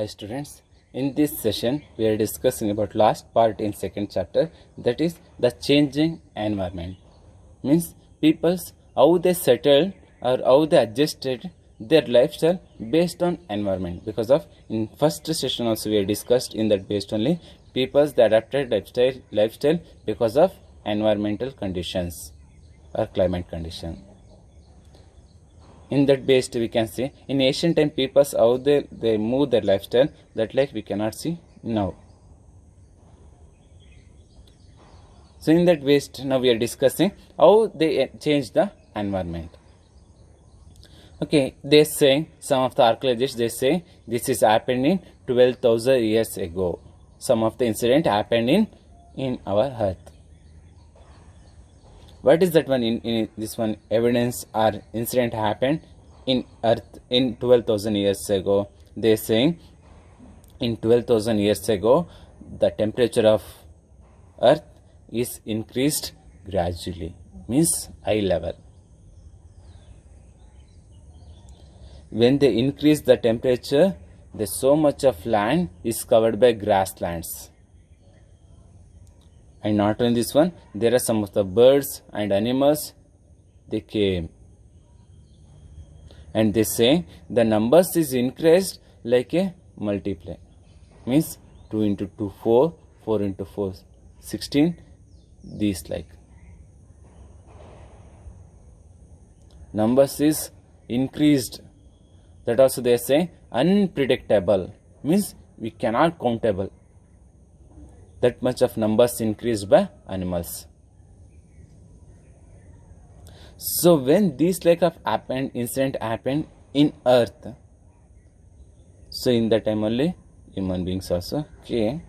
Hi students, in this session we are discussing about last part in second chapter, that is the changing environment. Means people's how they settled or how they adjusted their lifestyle based on environment. Because of in first session also we have discussed in that based only people's they adapted lifestyle because of environmental conditions or climate condition. In that based we can see in ancient time peoples how they move their lifestyle, that like we cannot see now. So in that based now we are discussing how they change the environment. Okay, they say some of the archaeologists they say this is happened in 12,000 years ago. Some of the incident happened in our earth. What is that one in this one evidence or incident happened in earth in 12,000 years ago? They saying in 12,000 years ago the temperature of earth is increased gradually, means high level. When they increase the temperature, there's so much of land is covered by grasslands. And not only this one, there are some of the birds and animals, they came. And they say the numbers is increased like a multiply. Means 2 into 2, 4, 4 into 4, 16, these like. Numbers is increased. That also they say unpredictable. Means we cannot countable. That much of numbers increased by animals. So when this like of incident happened in earth, so in that time only human beings also came.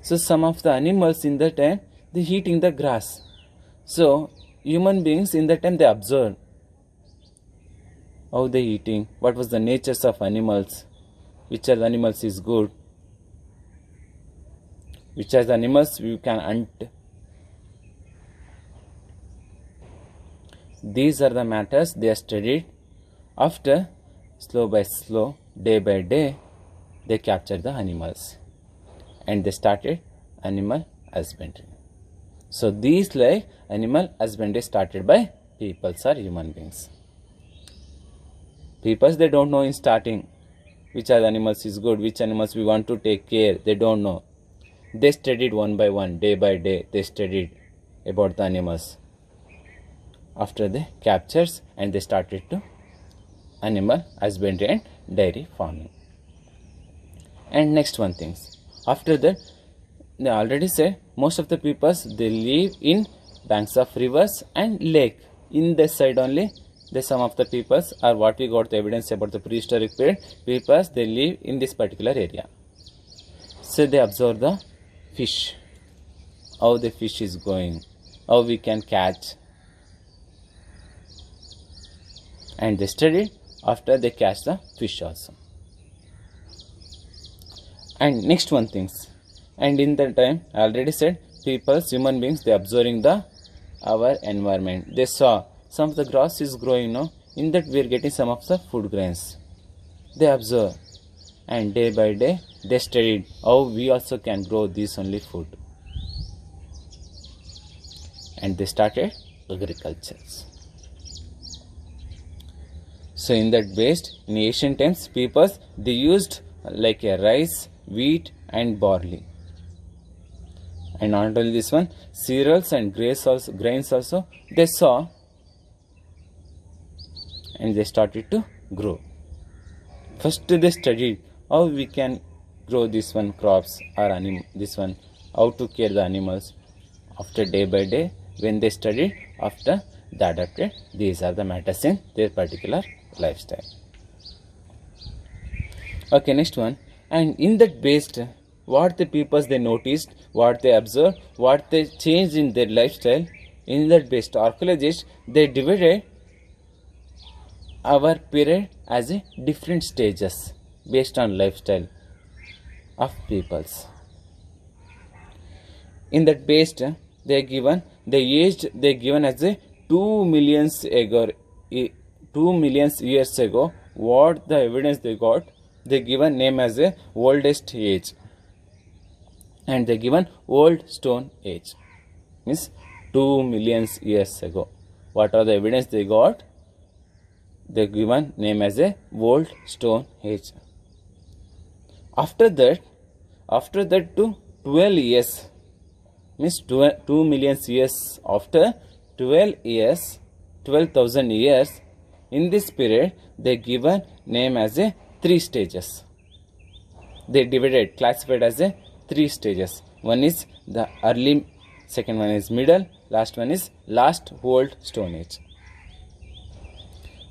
So some of the animals in that time they eating the grass. So human beings in that time they observed how they eating, what was the natures of animals, which are the animals is good, which are the animals you can hunt. These are the matters they are studied. After slow by slow, day by day, they captured the animals and they started animal husbandry. So these like animal husbandry started by peoples or human beings. Peoples they don't know in starting which are the animals is good, which animals we want to take care, they don't know. They studied one by one, day by day, they studied about the animals. After they captures and they started to animal husbandry and dairy farming. And next one things. After that, they already said most of the peoples they live in banks of rivers and lake. In this side only, the some of the peoples are what we got the evidence about the prehistoric period. Peoples they live in this particular area. So they observe the fish, how the fish is going, how we can catch, and they study after they catch the fish also. And next one things, and in that time I already said people human beings they observing the our environment. They saw some of the grass is growing now, in that we are getting some of the food grains. They observe and day by day they studied how we also can grow this only food, and they started agriculture. So in that based in ancient times peoples they used like a rice, wheat and barley, and not only this one, cereals and grains also they saw and they started to grow. First they studied how we can grow this one crops or this one how to care the animals. After day by day when they studied, after they adapted, these are the matters in their particular lifestyle. Okay, next one. And in that based what the peoples they noticed, what they observed, what they changed in their lifestyle, in that based archaeologists they divided our period as a different stages based on lifestyle of peoples. In that based they given the age they given as a 2 million ago, 2 million years ago, what the evidence they got, they given name as a oldest age, and they given old stone age, means 2 million years ago. What are the evidence they got? They given name as a old stone age. After that to 12 years, means 2 million years after 12 years, 12,000 years, in this period they given name as a 3 stages. They divided, classified as a 3 stages. One is the early, second one is middle, last one is last old stone age.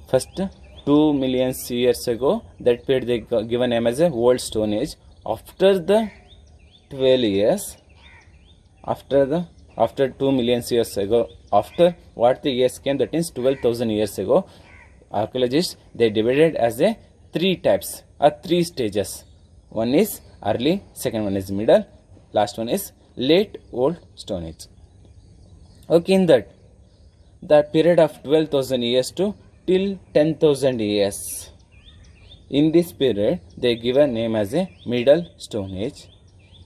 First 2 million years ago, that period they given name as a old stone age. After the 12 years, after 2 million years ago, after what the years came, that is 12,000 years ago, archaeologists they divided as a 3 types or 3 stages. One is early, second one is middle, last one is late old stone age. Okay, in that period of 12,000 years to till 10,000 years, in this period they give a name as a middle stone age.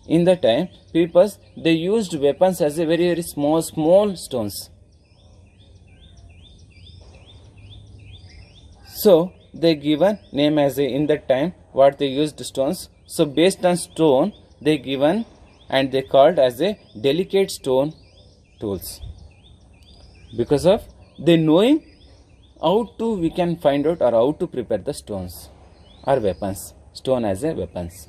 In the time, peoples they used weapons as a very small stones. So they given name as a, in that time what they used stones. So based on stone they given and they called as a delicate stone tools, because of they knowing how to we can find out or how to prepare the stones or weapons, stone as a weapons.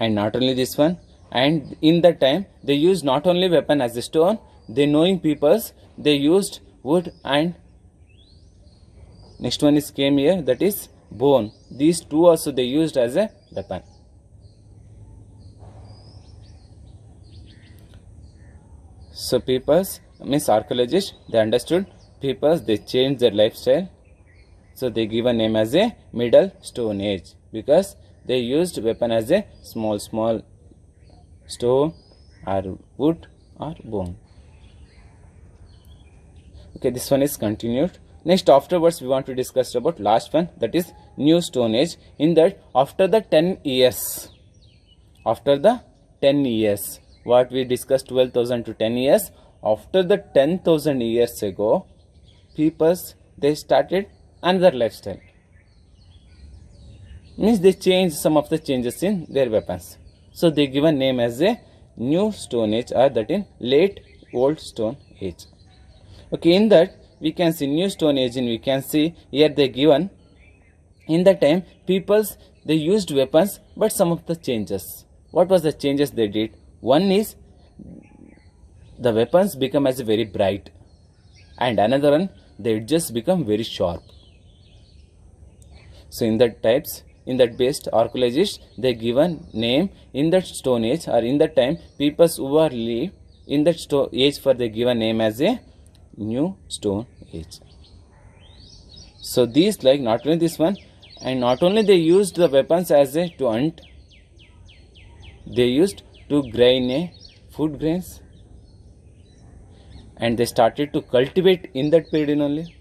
And not only this one, and in that time they used not only weapon as a stone, they knowing peoples they used wood, and next one is came here, that is bone. These two also they used as a weapon. So peoples means archaeologists they understood peoples they changed their lifestyle. So they give a name as a middle stone age, because they used weapon as a small stone or wood or bone. Okay, this one is continued. Next, afterwards we want to discuss about last one, that is new stone age. In that after the 10 years, what we discussed 12,000 to 10 years, after the 10,000 years ago, peoples they started another lifestyle. Means they changed some of the changes in their weapons. So they give a name as a new stone age, or that in late old stone age. Okay, in that we can see new stone age, and we can see here they given in the time peoples they used weapons, but some of the changes. What was the changes they did? One is the weapons become as very bright, and another one they just become very sharp. So in that types, in that based archaeologists they given name in that stone age, or in that time peoples who are live in that stone age, for they given name as a new stone age. So these, like not only this one, and not only they used the weapons as a to hunt, they used to grain a food grains, and they started to cultivate in that period only.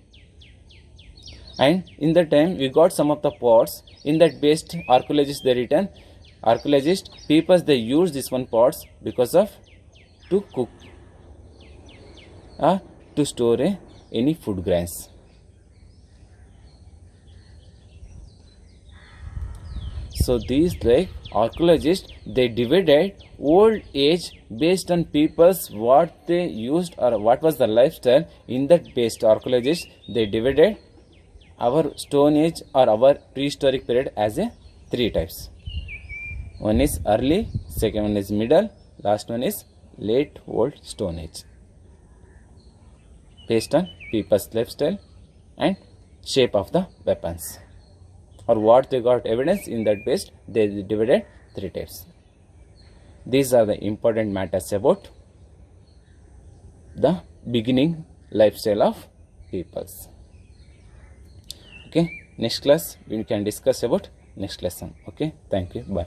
And in that time we got some of the pots. In that based archaeologists they written, archaeologists peoples they use this one pots because of to cook to store any food grains. So these like archaeologists they divided old age based on peoples what they used or what was the lifestyle. In that based archaeologists they divided our stone age or our prehistoric period as a 3 types. One is early, second one is middle, last one is late old stone age, based on people's lifestyle and shape of the weapons, or what they got evidence. In that based they divided 3 types. These are the important matters about the beginning lifestyle of peoples. Okay, next class we can discuss about next lesson. Okay, thank you, bye.